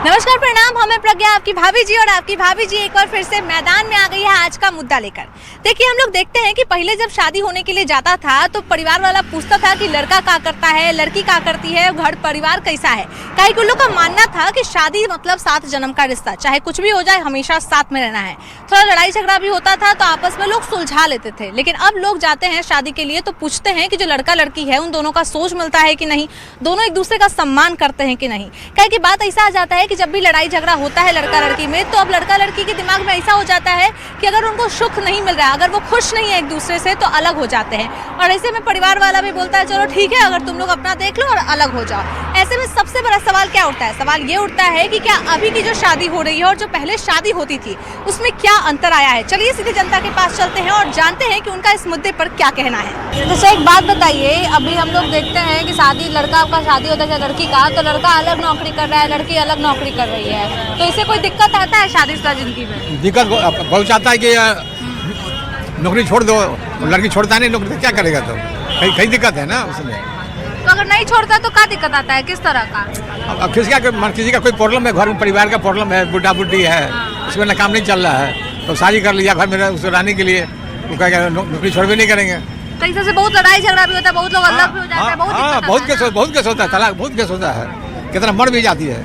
नमस्कार, प्रणाम। हमें प्रज्ञा, आपकी भाभी जी, और आपकी भाभी जी एक बार फिर से मैदान में आ गई है आज का मुद्दा लेकर। देखिए, हम लोग देखते हैं कि पहले जब शादी होने के लिए जाता था तो परिवार वाला पूछता था कि लड़का क्या करता है, लड़की क्या करती है, घर परिवार कैसा है। कई कुछ लोग का मानना था कि शादी मतलब 7 जन्म का रिश्ता, चाहे कुछ भी हो जाए हमेशा साथ में रहना है। थोड़ा लड़ाई झगड़ा भी होता था तो आपस में लोग सुलझा लेते थे, लेकिन अब लोग जाते हैं शादी के लिए तो पूछते हैं कि जो लड़का लड़की है उन दोनों का सोच मिलता है कि नहीं, दोनों एक दूसरे का सम्मान करते हैं कि नहीं। कई की बात ऐसा आ जाता है कि जब भी लड़ाई झगड़ा होता है लड़का लड़की में, तो अब लड़का लड़की के दिमाग में ऐसा हो जाता है कि अगर उनको सुख नहीं मिल रहा है, अगर वो खुश नहीं है एक दूसरे से, तो अलग हो जाते हैं। और ऐसे में परिवार वाला भी बोलता है चलो ठीक है, अगर तुम लोग अपना देख लो और अलग हो जाओ। ऐसे में सबसे बड़ा सवाल क्या उठता है? सवाल ये उठता है कि क्या अभी की जो शादी हो रही है और जो पहले शादी होती थी उसमें क्या अंतर आया है। चलिए सीधे जनता के पास चलते हैं और जानते हैं कि उनका इस मुद्दे पर क्या कहना है। जैसे एक बात बताइए, अभी हम लोग देखते हैं कि शादी, लड़का का शादी होता है लड़की का, तो लड़का अलग नौकरी कर रहा है, लड़की अलग नौकरी कर रही है, तो इससे कोई दिक्कत आता है शादीशुदा जिंदगी में? दिक्कत बहुत आता है कि नौकरी छोड़ दो, लड़की छोड़ता नहीं नौकरी, तो क्या करेगा? तो कहीं दिक्कत है ना उसमें। तो अगर नहीं छोड़ता तो क्या दिक्कत आता है, किस तरह का? अब किसी का कोई प्रॉब्लम है, घर में परिवार का प्रॉब्लम है, बुढ़ा बुढ़ी है, उसमें ना काम नहीं चल रहा है, तो शादी कर लिया घर में उसको रहने के लिए, वो क्या नौकरी छोड़ भी नहीं करेंगे। तो इससे बहुत लड़ाई झगड़ा भी होता है, बहुत लोग अलग भी हो जाते हैं, बहुत केस होता है, तलाक बहुत केस होता है, कितना मर भी जाती है।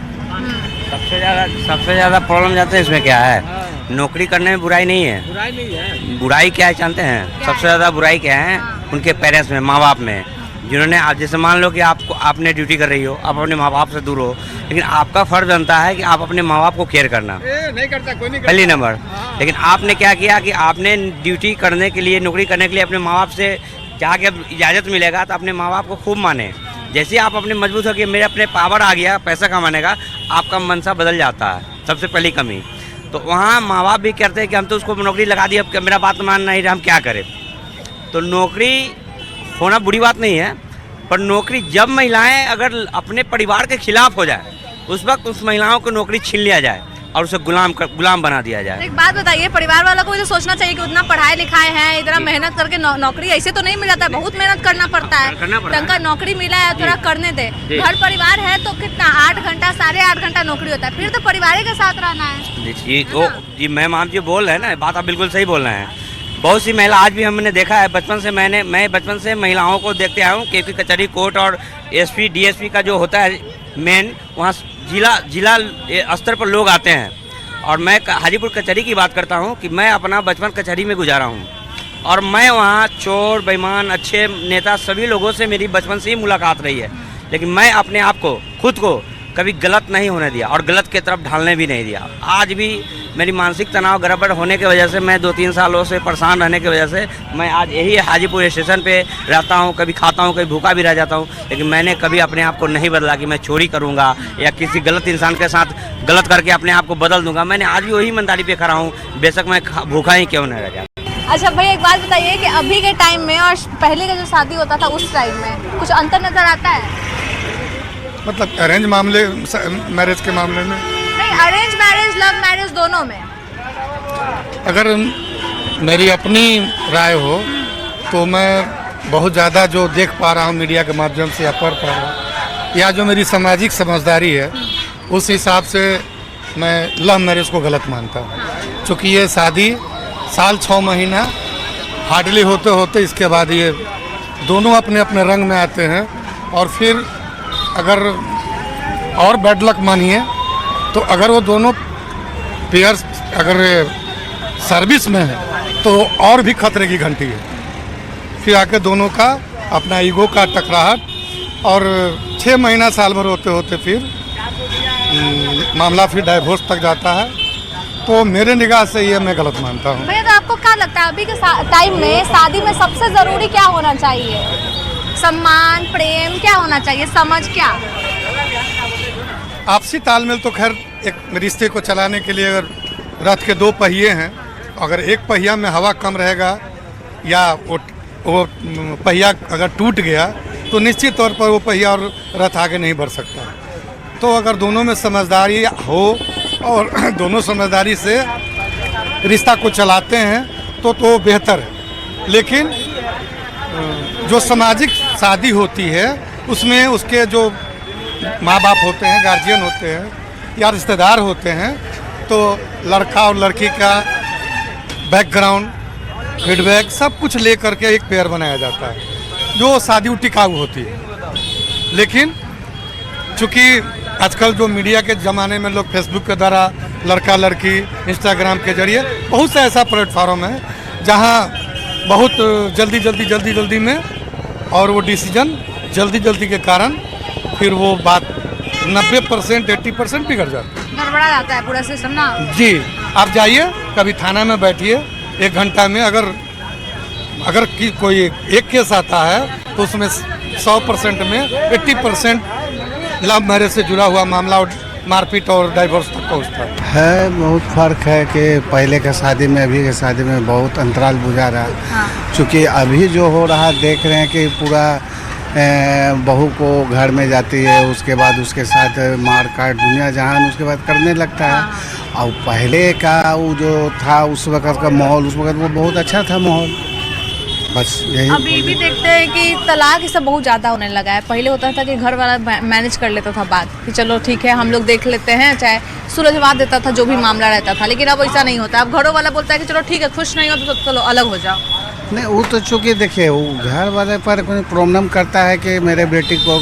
सबसे ज़्यादा प्रॉब्लम जाते हैं इसमें क्या है, नौकरी करने में बुराई नहीं है। बुराई क्या है जानते हैं? सबसे ज़्यादा बुराई क्या है? उनके पेरेंट्स में, माँ बाप में, जिन्होंने आप, जैसे मान लो कि आपने ड्यूटी कर रही हो, आप अपने माँ बाप से दूर हो, लेकिन आपका फर्ज बनता है कि आप अपने माँ बाप को केयर करना। नहीं करता कोई नहीं, पहली नंबर। लेकिन आपने क्या किया कि आपने ड्यूटी करने के लिए, नौकरी करने के लिए अपने माँ बाप से जाके अब इजाज़त मिलेगा तो अपने माँ बाप को खूब माने। जैसे आप अपने मजबूत हो कि मेरे अपने पावर आ गया पैसा कमाने का, आपका मनसा बदल जाता है। सबसे पहली कमी तो वहाँ माँ बाप भी कहते हैं कि हम तो उसको नौकरी लगा दी, अब मेरा बात मान नहीं रहा, हम क्या करें। तो नौकरी होना बुरी बात नहीं है, पर नौकरी जब महिलाएं अगर अपने परिवार के खिलाफ हो जाए, उस वक्त उस महिलाओं को नौकरी छीन लिया जाए और उसे गुलाम बना दिया जाए। एक बात बताइए, परिवार वालों को भी तो सोचना चाहिए कि उतना पढ़ाए लिखाए हैं, इतना मेहनत करके नौकरी ऐसे तो नहीं मिल जाता है, बहुत मेहनत करना पड़ता है। ढंग का नौकरी मिला है, थोड़ा करने दे। घर परिवार है तो कितना 8 घंटा 8.5 घंटा नौकरी होता है, फिर तो परिवार के साथ रहना है। जी मैम, आप जो बोल रहे हैं ना, बात आप बिल्कुल सही बोल रहे हैं। बहुत सी महिला आज भी हमने देखा है, मैं बचपन से महिलाओं को देखते आया हूँ, क्योंकि कचहरी कोर्ट और एसपी डीएसपी का जो होता है मेन, वहाँ जिला स्तर पर लोग आते हैं। और मैं हाजीपुर कचहरी की बात करता हूँ कि मैं अपना बचपन कचहरी में गुजारा हूँ, और मैं वहाँ चोर, बेईमान, अच्छे नेता सभी लोगों से मेरी बचपन से ही मुलाकात रही है, लेकिन मैं अपने आप को, खुद को कभी गलत नहीं होने दिया और गलत की तरफ ढालने भी नहीं दिया। आज भी मेरी मानसिक तनाव गड़बड़ होने की वजह से, मैं 2-3 सालों से परेशान रहने की वजह से मैं आज यही हाजीपुर स्टेशन पे रहता हूँ। कभी खाता हूँ, कभी भूखा भी रह जाता हूँ, लेकिन मैंने कभी अपने आप को नहीं बदला कि मैं चोरी करूँगा या किसी गलत इंसान के साथ गलत करके अपने आप को बदल दूँगा। मैंने आज भी वही ईमानदारी पे खड़ा हूँ, बेशक मैं भूखा ही क्यों नहीं रह जाता। अच्छा भाई, एक बात बताइए कि अभी के टाइम में और पहले का जो शादी होता था उस टाइम में कुछ अंतर नजर आता है? मतलब अरेंज मामले, मैरिज के मामले में नहीं, अरेंज मैरिज, लव मैरिज, दोनों में अगर मेरी अपनी राय हो तो मैं बहुत ज़्यादा जो देख पा रहा हूँ मीडिया के माध्यम से या पढ़ पा रहा हूँ, या जो मेरी सामाजिक समझदारी है, उस हिसाब से मैं लव मैरिज को गलत मानता हूँ। चूँकि ये शादी साल 6 महीना हार्डली होते होते इसके बाद ये दोनों अपने अपने रंग में आते हैं, और फिर अगर और बैड लक मानिए तो अगर वो दोनों पेयर्स अगर सर्विस में है तो और भी खतरे की घंटी है। फिर आके दोनों का अपना ईगो का टकराहट, और 6 महीना साल भर होते होते फिर मामला फिर डाइवोर्स तक जाता है। तो मेरे निगाह से ये मैं गलत मानता हूँ। भैया, तो आपको क्या लगता है अभी के टाइम में शादी में सबसे ज़रूरी क्या होना चाहिए? सम्मान, प्रेम, क्या होना चाहिए, समझ, क्या? आपसी तालमेल तो खैर एक रिश्ते को चलाने के लिए, अगर रथ के 2 पहिए हैं, अगर एक पहिया में हवा कम रहेगा या वो पहिया अगर टूट गया तो निश्चित तौर पर वो पहिया और रथ आगे नहीं बढ़ सकता। तो अगर दोनों में समझदारी हो और दोनों समझदारी से रिश्ता को चलाते हैं तो बेहतर है। लेकिन जो सामाजिक शादी होती है उसमें उसके जो माँ बाप होते हैं, गार्जियन होते हैं, या रिश्तेदार होते हैं तो लड़का और लड़की का बैकग्राउंड, फीडबैक सब कुछ ले करके एक पेयर बनाया जाता है जो शादी टिकाऊ होती है। लेकिन चूँकि आजकल जो मीडिया के ज़माने में लोग फेसबुक के द्वारा लड़का लड़की, इंस्टाग्राम के जरिए बहुत सा ऐसा प्लेटफॉर्म है जहां बहुत जल्दी में और वो डिसीजन जल्दी के कारण फिर वो बात 90% 80% बिगड़ जाती है, गड़बड़ा जाता है पूरा सिस्टम ना। जी। आप जाइए कभी थाना में बैठिए, 1 घंटा में अगर कोई एक केस आता है तो उसमें 100% में 80% लव मैरिज से जुड़ा हुआ मामला और मारपीट और डाइवोर्स तक पहुँचता है। बहुत फ़र्क है कि पहले के शादी में अभी के शादी में बहुत अंतराल बुझा रहा है। हाँ। चूँकि अभी जो हो रहा है देख रहे हैं कि पूरा बहू को घर में जाती है, उसके बाद उसके साथ मार काट दुनिया जहान उसके बाद करने लगता है। हाँ। और पहले का वो जो था उस वक़्त का माहौल, उस वक़्त वो बहुत अच्छा था माहौल। बस यही अभी भी देखते हैं कि तलाक ये सब बहुत ज़्यादा होने लगा है। पहले होता था कि घर वाला मैनेज कर लेता था बात कि चलो ठीक है हम लोग देख लेते हैं, चाहे सुलझवा देता था जो भी मामला रहता था। लेकिन अब ऐसा नहीं होता, अब घरों वाला बोलता है कि चलो ठीक है खुश नहीं हो तो चलो अलग हो जाओ। नहीं, वो तो चूँकि देखिए वो घर वाले पर कोई प्रॉब्लम करता है कि मेरे बेटी को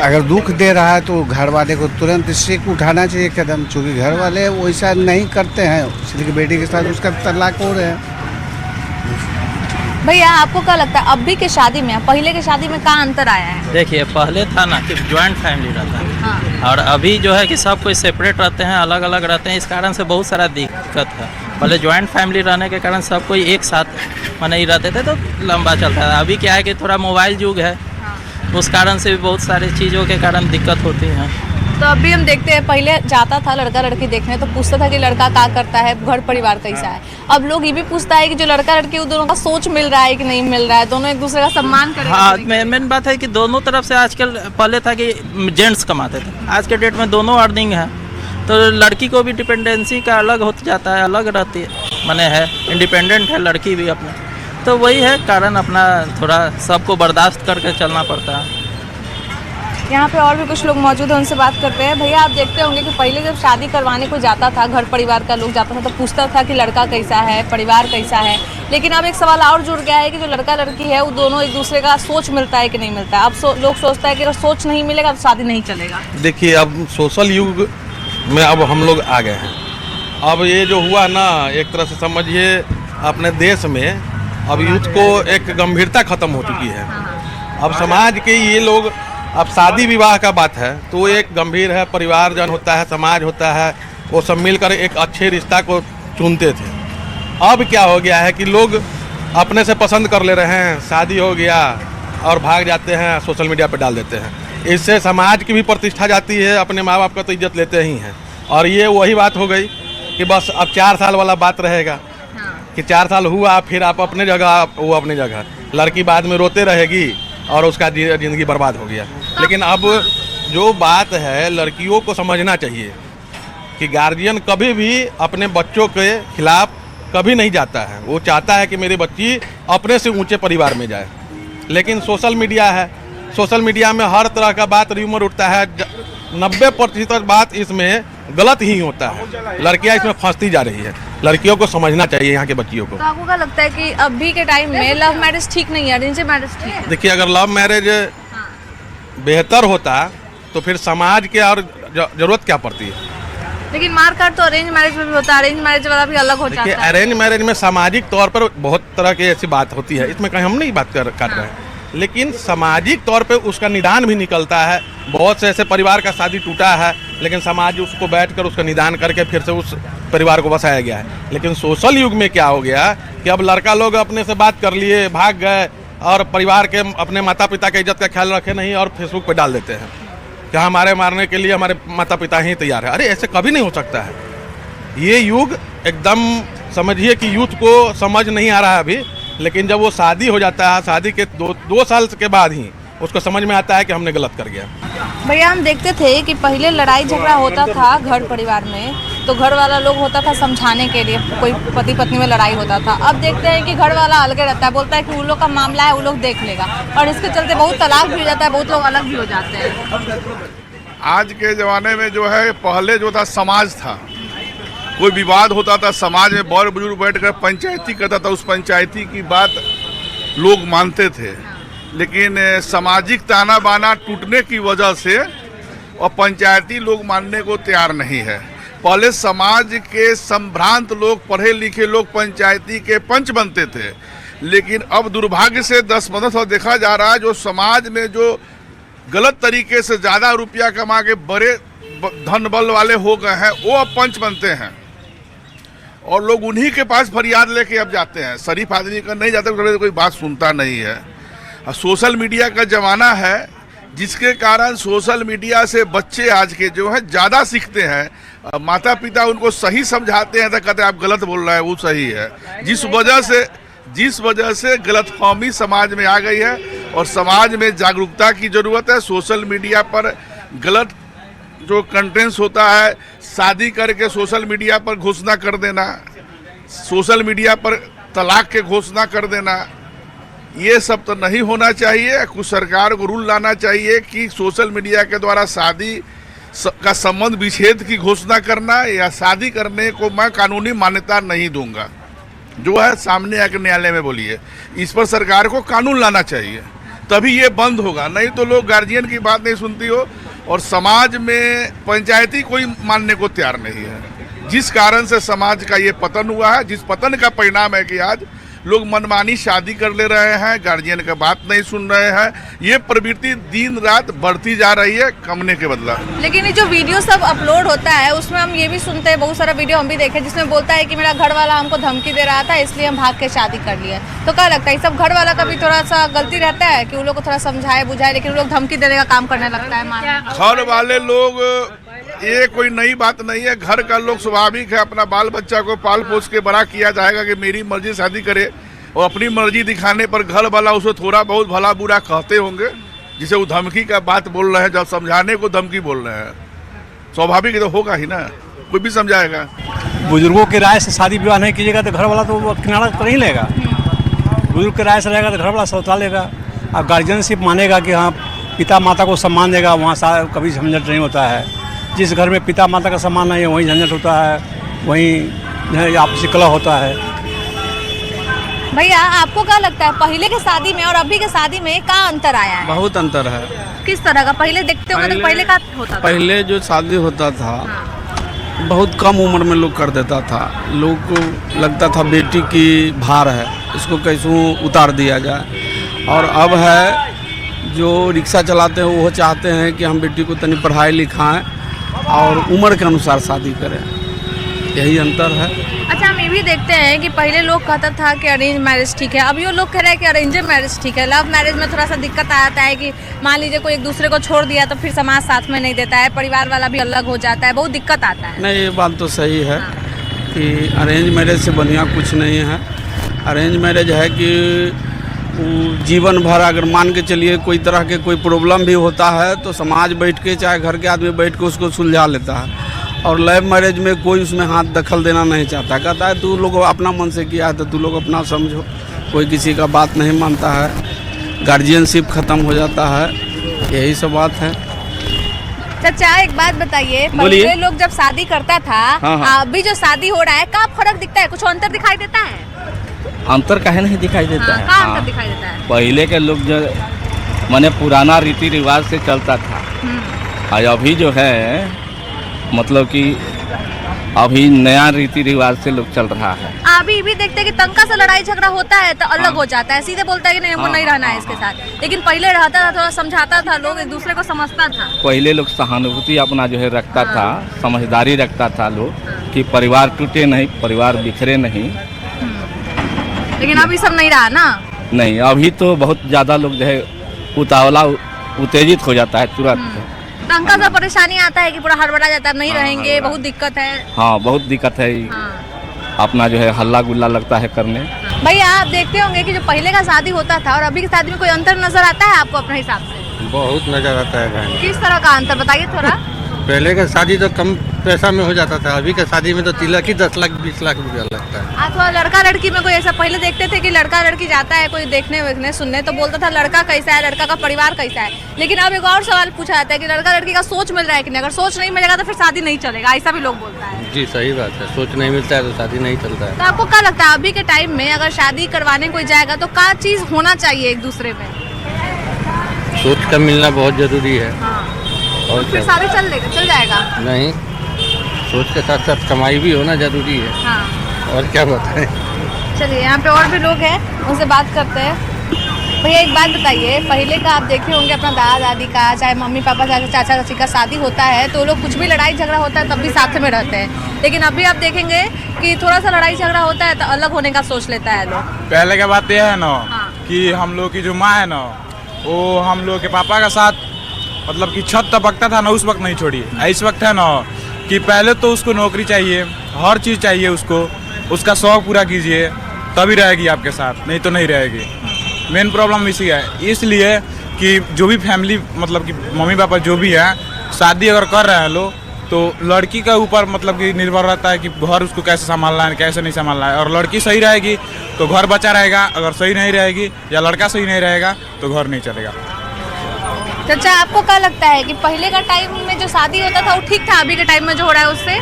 अगर दुख दे रहा है तो घर वाले को तुरंत स्ट्रिक्ट उठाना चाहिए कदम। चूँकि घर वाले वैसा नहीं करते हैं, इसलिए बेटी के साथ उसका तलाक हो रहे हैं। भैया आपको क्या लगता है अभी के शादी में पहले के शादी में क्या अंतर आया है? देखिए पहले था ना कि जॉइंट फैमिली रहता है। हाँ। और अभी जो है कि सब कोई सेपरेट रहते हैं, अलग अलग रहते हैं, इस कारण से बहुत सारा दिक्कत है। पहले जॉइंट फैमिली रहने के कारण सब कोई एक साथ नहीं रहते थे तो लंबा चलता था। अभी क्या है कि थोड़ा मोबाइल युग है, उस कारण से भी बहुत सारी चीज़ों के कारण दिक्कत होती है। तो अभी हम देखते हैं पहले जाता था लड़का लड़की देखने तो पूछता था कि लड़का क्या करता है, घर परिवार कैसा है। अब लोग ये भी पूछता है कि जो लड़का लड़की उन दोनों का सोच मिल रहा है कि नहीं मिल रहा है, दोनों एक दूसरे का सम्मान करें। हाँ, मेन बात है कि दोनों तरफ से आजकल, पहले था कि जेंट्स कमाते थे, आज के डेट में दोनों अर्निंग है तो लड़की को भी डिपेंडेंसी का अलग होता जाता है, अलग रहती है, माने है इंडिपेंडेंट है लड़की भी अपने। तो वही है कारण, अपना थोड़ा सबको बर्दाश्त करके चलना पड़ता है। यहाँ पे और भी कुछ लोग मौजूद हैं, उनसे बात करते हैं। भैया आप देखते होंगे कि पहले जब शादी करवाने को जाता था, घर परिवार का लोग जाता था तो पूछता था कि लड़का कैसा है, परिवार कैसा है। लेकिन अब एक सवाल और जुड़ गया है कि जो लड़का लड़की है वो दोनों एक दूसरे का सोच मिलता है कि नहीं मिलता है। अब लोग सोचता है कि अगर सोच नहीं मिलेगा तो शादी नहीं चलेगा। देखिए अब सोशल युग में अब हम लोग आ गए हैं। अब ये जो हुआ ना, एक तरह से समझिए अपने देश में अब यूथ को एक गंभीरता खत्म हो चुकी है। अब समाज के ये लोग, अब शादी विवाह का बात है तो एक गंभीर है, परिवारजन होता है, समाज होता है, वो सब मिलकर एक अच्छे रिश्ता को चुनते थे। अब क्या हो गया है कि लोग अपने से पसंद कर ले रहे हैं, शादी हो गया और भाग जाते हैं, सोशल मीडिया पर डाल देते हैं। इससे समाज की भी प्रतिष्ठा जाती है, अपने माँ बाप का तो इज्जत लेते ही हैं। और ये वही बात हो गई कि बस अब 4 साल वाला बात रहेगा कि 4 साल हुआ फिर आप अपने जगह, वो अपनी जगह, लड़की बाद में रोते रहेगी और उसका ज़िंदगी बर्बाद हो गया। लेकिन अब जो बात है, लड़कियों को समझना चाहिए कि गार्जियन कभी भी अपने बच्चों के खिलाफ कभी नहीं जाता है। वो चाहता है कि मेरी बच्ची अपने से ऊंचे परिवार में जाए। लेकिन सोशल मीडिया है, सोशल मीडिया में हर तरह का बात र्यूमर उठता है, 90% बात इसमें गलत ही होता है। लड़कियां इसमें फंसती जा रही है। लड़कियों को समझना चाहिए, यहाँ के बच्चियों को। तो आपको क्या लगता है कि अभी के टाइम में लव मैरिज ठीक नहीं है, अरेंज मैरिज ठीक है? देखिए अगर लव मैरिज बेहतर होता तो फिर समाज के और जरूरत क्या पड़ती है। लेकिन मारकाट तो अरेंज मैरिज में भी होता है, अरेंज मैरिज वाला भी अलग हो जाता देखिए है। अरेंज मैरिज में सामाजिक तौर पर बहुत तरह की ऐसी बात होती है, इसमें कहीं हम नहीं बात कर रहे हैं। लेकिन सामाजिक तौर पे उसका निदान भी निकलता है। बहुत से ऐसे परिवार का शादी टूटा है लेकिन समाज उसको बैठकर उसका निदान करके फिर से उस परिवार को बसाया गया है। लेकिन सोशल युग में क्या हो गया कि अब लड़का लोग अपने से बात कर लिए, भाग गए और परिवार के, अपने माता पिता के इज्जत का ख्याल रखे नहीं और फेसबुक पे डाल देते हैं कि हमारे मारने के लिए हमारे माता पिता ही तैयार है। अरे ऐसे कभी नहीं हो सकता है। ये युग एकदम समझिए कि यूथ को समझ नहीं आ रहा है अभी, लेकिन जब वो शादी हो जाता है, शादी के 2 साल के बाद ही उसको समझ में आता है कि हमने गलत कर गया। भैया हम देखते थे कि पहले लड़ाई झगड़ा होता था घर परिवार में तो घर वाला लोग होता था समझाने के लिए, कोई पति पत्नी में लड़ाई होता था। अब देखते हैं कि घर वाला अलग रहता है, बोलता है कि उन लोग का मामला है, वो लोग देख लेगा, और इसके चलते बहुत तलाक भी हो जाता है, बहुत लोग अलग भी हो जाते हैं। आज के ज़माने में जो है, पहले जो था समाज था, कोई विवाद होता था समाज में बड़े बुजुर्ग बैठ कर पंचायती करता था, उस पंचायती की बात लोग मानते थे। लेकिन सामाजिक ताना बाना टूटने की वजह से और पंचायती लोग मानने को तैयार नहीं है। पहले समाज के संभ्रांत लोग, पढ़े लिखे लोग पंचायती के पंच बनते थे, लेकिन अब दुर्भाग्य से 10-15 साल देखा जा रहा है, जो समाज में जो गलत तरीके से ज़्यादा रुपया कमा के बड़े धन बल वाले हो गए हैं, वो अब पंच बनते हैं और लोग उन्हीं के पास फरियाद लेके अब जाते हैं। शरीफ आदमी का नहीं जाते, तो कोई बात सुनता नहीं है। और सोशल मीडिया का ज़माना है, जिसके कारण सोशल मीडिया से बच्चे आज के जो हैं ज़्यादा सीखते हैं। माता पिता उनको सही समझाते हैं तो कहते हैं आप गलत बोल रहे हैं, वो सही है। जिस वजह से गलतफहमी समाज में आ गई है और समाज में जागरूकता की ज़रूरत है। सोशल मीडिया पर गलत जो कंटेंट्स होता है, शादी करके सोशल मीडिया पर घोषणा कर देना, सोशल मीडिया पर तलाक के घोषणा कर देना, ये सब तो नहीं होना चाहिए। कुछ सरकार को रूल लाना चाहिए कि सोशल मीडिया के द्वारा शादी का संबंध विच्छेद की घोषणा करना या शादी करने को मैं कानूनी मान्यता नहीं दूंगा, जो है सामने आकर न्यायालय में बोलिए। इस पर सरकार को कानून लाना चाहिए, तभी ये बंद होगा। नहीं तो लोग गार्जियन की बात नहीं सुनती हो और समाज में पंचायती कोई मानने को तैयार नहीं है, जिस कारण से समाज का ये पतन हुआ है। जिस पतन का परिणाम है कि आज लोग मनमानी शादी कर ले रहे हैं, गार्जियन का बात नहीं सुन रहे हैं। ये प्रवृत्ति दिन रात बढ़ती जा रही है, कमने के बदला। लेकिन ये जो वीडियो सब अपलोड होता है, उसमें हम ये भी सुनते हैं, बहुत सारा वीडियो हम भी देखे जिसमें बोलता है कि मेरा घर वाला हमको धमकी दे रहा था, इसलिए हम भाग के शादी कर लिए। तो क्या लगता है, सब घर वाला का भी थोड़ा सा गलती रहता है कि वो लोग को थोड़ा समझाए बुझाए, लेकिन वो लोग धमकी देने का काम करने लगता है। घर वाले लोग, ये कोई नई बात नहीं है। घर का लोग स्वाभाविक है, अपना बाल बच्चा को पाल पोस के बड़ा किया जाएगा कि मेरी मर्जी शादी करे, और अपनी मर्जी दिखाने पर घर वाला उसे थोड़ा बहुत भला बुरा कहते होंगे, जिसे वो धमकी का बात बोल रहे हैं, जब समझाने को धमकी बोल रहे हैं। स्वाभाविक तो होगा ही ना, कोई भी समझाएगा। बुजुर्गों की राय से शादी विवाह नहीं कीजिएगा तो घर वाला तो वो किनारा कर ही लेगा। बुजुर्ग की राय से रहेगा तो घर वाला सौता लेगा। अब गार्जियनशिप मानेगा कि हाँ पिता माता को सम्मान देगा, वहाँ कभी झंझट नहीं होता है। जिस घर में पिता माता का सम्मान नहीं है वहीं झंझट होता है, वहीं आपसी कलह होता है। भैया आपको क्या लगता है, पहले के शादी में और अभी के शादी में क्या अंतर आया है? बहुत अंतर है। किस तरह का? पहले देखते होंगे तो पहले का होता था? पहले जो शादी होता था बहुत कम उम्र में लोग कर देता था। लोग को लगता था बेटी की भार है, इसको कैसे उतार दिया जाए। और अब है जो रिक्शा चलाते हैं वो चाहते हैं कि हम बेटी को तनी पढ़ाई लिखाएं और उम्र के अनुसार शादी करें, यही अंतर है। अच्छा, हम ये भी देखते हैं कि पहले लोग कहता था कि अरेंज मैरिज ठीक है, अब ये लोग कह रहे हैं कि अरेंज मैरिज ठीक है। लव मैरिज में थोड़ा सा दिक्कत आता है कि मान लीजिए कोई एक दूसरे को छोड़ दिया तो फिर समाज साथ में नहीं देता है, परिवार वाला भी अलग हो जाता है, बहुत दिक्कत आता है। नहीं, ये बात तो सही है कि अरेंज मैरिज से बढ़िया कुछ नहीं है। अरेंज मैरिज है कि जीवन भर अगर मान के चलिए कोई तरह के कोई प्रॉब्लम भी होता है तो समाज बैठ के चाहे घर के आदमी बैठ के उसको सुलझा लेता है। और लव मैरिज में कोई उसमें हाथ दखल देना नहीं चाहता, कहता है तू लोग अपना मन से किया है तो तू लोग अपना समझो, कोई किसी का बात नहीं मानता है, गार्जियनशिप ख़त्म हो जाता है, यही सब बात है। चाचा एक बात बताइए, पहले लोग जब शादी करता था, अभी जो शादी हो रहा है, क्या फर्क दिखता है? कुछ अंतर दिखाई देता है? अंतर काहे नहीं दिखाई देता है? क्या अंतर दिखाई देता है? पहले के लोग जो माने पुराना रीति रिवाज से चलता था, और अभी जो है मतलब कि अभी नया रीति रिवाज से लोग चल रहा है। अभी भी देखते हैं कि तंका से लड़ाई झगड़ा होता है तो अलग हो जाता है, सीधे बोलता है कि नहीं हमको नहीं रहना है इसके साथ। लेकिन पहले रहता था, थोड़ा समझाता था, लोग एक दूसरे को समझता था। पहले लोग सहानुभूति अपना जो है रखता था, समझदारी रखता था लोग कि परिवार टूटे नहीं, परिवार बिखरे नहीं। लेकिन अभी सब नहीं रहा ना। नहीं, अभी तो बहुत ज़्यादा लोग जो है उतावला उत्तेजित हो जाता है तुरंत। तंका से परेशानी आता है कि पूरा हड़बड़ा जाता है, नहीं रहेंगे, बहुत दिक्कत है। हाँ, बहुत दिक्कत है। अपना जो है हल्ला गुल्ला लगता है करने। भैया आप देखते होंगे कि जो पहले का शादी होता था और अभी की शादी में कोई अंतर नजर आता है आपको अपने हिसाब से? बहुत नजर आता है। किस तरह का अंतर बताइए थोड़ा। पहले का शादी तो कम पैसा में हो जाता था। अभी के शादी में तो तिलक ही 10 लाख 20 लाख रुपया लगता है। आप लड़का लड़की में कोई ऐसा पहले देखते थे कि लड़का लड़की जाता है कोई देखने वेखने सुनने तो बोलता था लड़का कैसा है, लड़का का परिवार कैसा है, लेकिन अब एक और सवाल पूछा जाता है कि लड़का लड़की का सोच मिल रहा है कि नहीं, अगर सोच नहीं मिलेगा तो फिर शादी नहीं चलेगा, ऐसा भी लोग बोलता है। जी सही बात है, सोच नहीं मिलता है तो शादी नहीं चलता है। तो आपको क्या लगता है अभी के टाइम में अगर शादी करवाने कोई जाएगा तो क्या चीज होना चाहिए एक दूसरे में? सोच का मिलना बहुत जरूरी है। और फिर शादी चल जाएगा? नहीं, सोच के साथ साथ कमाई भी होना जरूरी है। हाँ। और क्या बताएं। चलिए यहाँ पे और भी लोग हैं, उनसे बात करते हैं। भैया एक बात बताइए, पहले का आप देखे होंगे अपना दादा दादी का, चाहे मम्मी पापा चाहे चाचा चाची का शादी होता है तो लोग कुछ भी लड़ाई झगड़ा होता है तब भी साथ में रहते हैं, लेकिन अभी आप देखेंगे कि थोड़ा सा लड़ाई झगड़ा होता है तो अलग होने का सोच लेता है लोग। पहले का बात यह है ना हाँ। कि हम लोग की जो माँ है ना वो हम लोग के पापा का साथ मतलब कि छत तपकता था ना, उस वक्त नहीं छोड़ी। इस वक्त है ना कि पहले तो उसको नौकरी चाहिए, हर चीज़ चाहिए उसको, उसका शौक पूरा कीजिए तभी रहेगी आपके साथ, नहीं तो नहीं रहेगी। मेन प्रॉब्लम इसी है, इसलिए कि जो भी फैमिली मतलब कि मम्मी पापा जो भी है शादी अगर कर रहे हैं लोग तो लड़की का ऊपर मतलब कि निर्भर रहता है कि घर उसको कैसे संभालना है कैसे नहीं संभालना है। और लड़की सही रहेगी तो घर बचा रहेगा, अगर सही नहीं रहेगी या लड़का सही नहीं रहेगा तो घर नहीं चलेगा। चाचा आपको क्या लगता है कि पहले का टाइम में जो शादी होता था वो ठीक था, अभी के टाइम में जो हो रहा है उससे?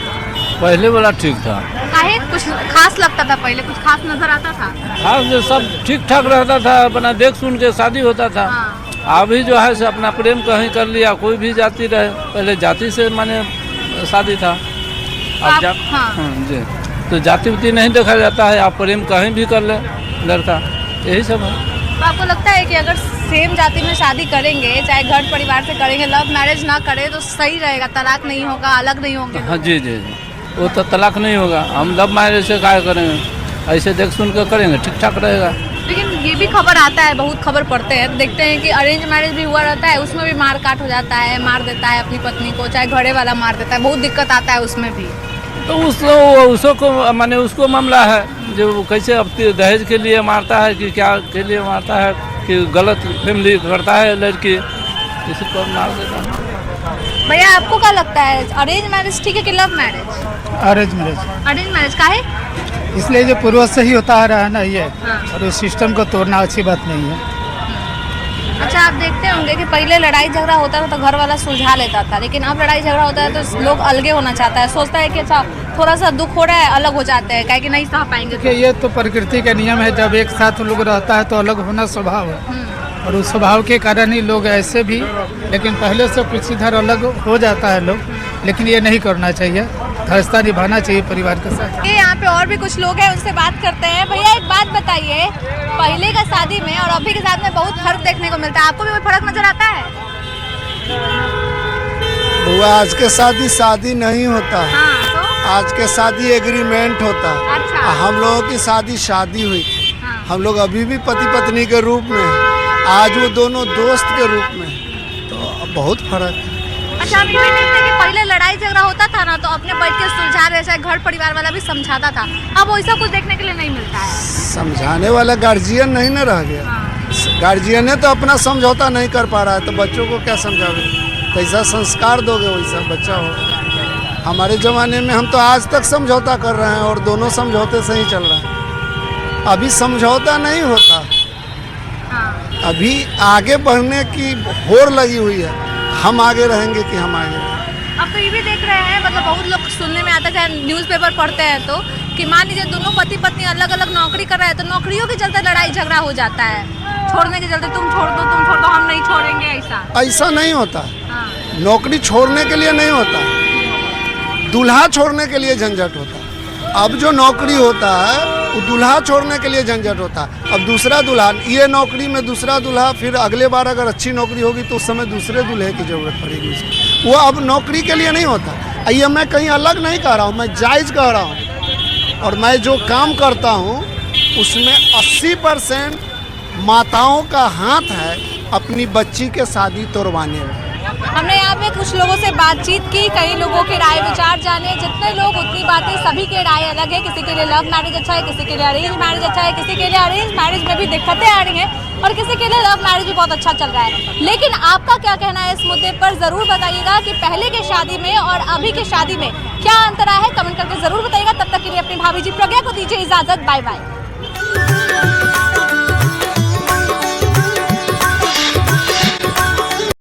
पहले वाला ठीक था। काहे कुछ खास लगता था पहले, कुछ खास नजर आता था? हाँ, जो सब ठीक ठाक रहता था, अपना देख सुन के शादी होता था। हाँ। अभी जो है से अपना प्रेम कहीं कर लिया, कोई भी जाति रहे, पहले जाति से माने शादी था। अब हाँ। जी, तो जाति उति नहीं देखा जाता है, आप प्रेम कहीं भी कर ले लड़का, यही सब है। तो आपको लगता है कि अगर सेम जाति में शादी करेंगे, चाहे घर परिवार से करेंगे, लव मैरिज ना करें तो सही रहेगा, तलाक नहीं होगा, अलग नहीं होंगे? हाँ जी जी जी, वो तो तलाक नहीं होगा। हम लव मैरिज से क्या करेंगे, ऐसे देख सुन कर करेंगे, ठीक ठाक रहेगा। लेकिन ये भी खबर आता है, बहुत खबर पढ़ते हैं तो देखते हैं कि अरेंज मैरिज भी हुआ रहता है, उसमें भी मार काट हो जाता है, मार देता है अपनी पत्नी को, चाहे घरे वाला मार देता है, बहुत दिक्कत आता है उसमें भी। तो उसको माने उसको मामला है जो कैसे अब दहेज के लिए मारता है कि क्या के लिए मारता है कि गलत फैमिली करता है लड़की, इसी को मार देता है। भैया आपको क्या लगता है अरेंज मैरिज ठीक है कि love marriage? Arrange marriage. Arrange marriage का है इसलिए जो पूर्वज से ही होता आ रहा है ना ये, हाँ। और उस सिस्टम को तोड़ना अच्छी बात नहीं है। अच्छा आप देखते होंगे कि पहले लड़ाई झगड़ा होता था तो घर वाला सुलझा लेता था, लेकिन अब लड़ाई झगड़ा होता है तो लोग अलगे होना चाहता है, सोचता है कि अच्छा थोड़ा सा दुख हो रहा है अलग हो जाते हैं, क्या कि नहीं सह पाएंगे। देखिए ये तो प्रकृति का नियम है, जब एक साथ लोग रहता है तो अलग होना स्वभाव है, और उस स्वभाव के कारण ही लोग ऐसे भी, लेकिन पहले से कुछ इधर अलग हो जाता है लोग, लेकिन ये नहीं करना चाहिए, रिश्ता निभाना चाहिए परिवार के साथ। ये यहाँ पे और भी कुछ लोग हैं, उनसे बात करते हैं। भैया एक बात बताइए, पहले का शादी में और अभी के साथ में बहुत फर्क देखने को मिलता है, आपको भी कोई फर्क नजर आता है? वो आज के शादी शादी नहीं होता, हाँ, तो? आज के शादी एग्रीमेंट होता। अच्छा। हम लोगों की शादी हुई थी, हाँ। हम लोग अभी भी पति पत्नी के रूप में हैं, आज वो दोनों दोस्त के रूप में हैं, तो बहुत फर्क है। अच्छा आप ये भी देखते हैं कि पहले लड़ाई झगड़ा होता था ना तो अपने बैठ के सुलझा रहे, चाहे घर परिवार वाला भी समझाता था, अब वैसा कुछ देखने के लिए नहीं मिलता है। समझाने वाला गार्जियन नहीं ना रह गया। हाँ। गार्जियन ने तो अपना समझौता नहीं कर पा रहा है, तो बच्चों को क्या समझाओगे? कैसा संस्कार दोगे वैसा बच्चा हो। हमारे ज़माने में हम तो आज तक समझौता कर रहे हैं और दोनों समझौते से ही चल रहे हैं, अभी समझौता नहीं होता। हाँ। अभी आगे बढ़ने की होड़ लगी हुई है, हम आगे रहेंगे कि हम आगे रहेंगे। अब तो ये भी देख रहे हैं, मतलब बहुत लोग सुनने में आता है, न्यूज़पेपर पढ़ते हैं तो कि मान लीजिए दोनों पति पत्नी अलग अलग नौकरी कर रहे हैं तो नौकरियों के चलते लड़ाई झगड़ा हो जाता है, छोड़ने के चलते तुम छोड़ दो हम नहीं छोड़ेंगे, ऐसा नहीं होता। हाँ। नौकरी छोड़ने के लिए नहीं होता, दूल्हा छोड़ने के लिए झंझट होता है। अब जो नौकरी होता है वो दूल्हा छोड़ने के लिए झंझट होता है। अब दूसरा दूल्हा, ये नौकरी में दूसरा दूल्हा, फिर अगले बार अगर अच्छी नौकरी होगी तो उस समय दूसरे दूल्हे की ज़रूरत पड़ेगी उसको। वो अब नौकरी के लिए नहीं होता। ये मैं कहीं अलग नहीं कह रहा हूँ, मैं जायज़ कह रहा हूँ, और मैं जो काम करता हूँ उसमें 80% माताओं का हाथ है अपनी बच्ची के शादी तोड़वाने में। हमने यहाँ पे कुछ लोगों से बातचीत की, कई लोगों के राय विचार जाने। जितने लोग उतनी बातें, सभी के राय अलग है। किसी के लिए लव मैरिज अच्छा है, किसी के लिए अरेंज मैरिज अच्छा है, किसी के लिए अरेंज मैरिज में भी दिक्कतें आ रही हैं और किसी के लिए लव मैरिज भी बहुत अच्छा चल रहा है। लेकिन आपका क्या कहना है इस मुद्दे पर, जरूर बताइएगा कि पहले के शादी में और अभी के शादी में क्या अंतर है, कमेंट करके जरूर बताइएगा। तब तक के लिए अपनी भाभी जी प्रज्ञा को दीजिए इजाजत, बाय बाय।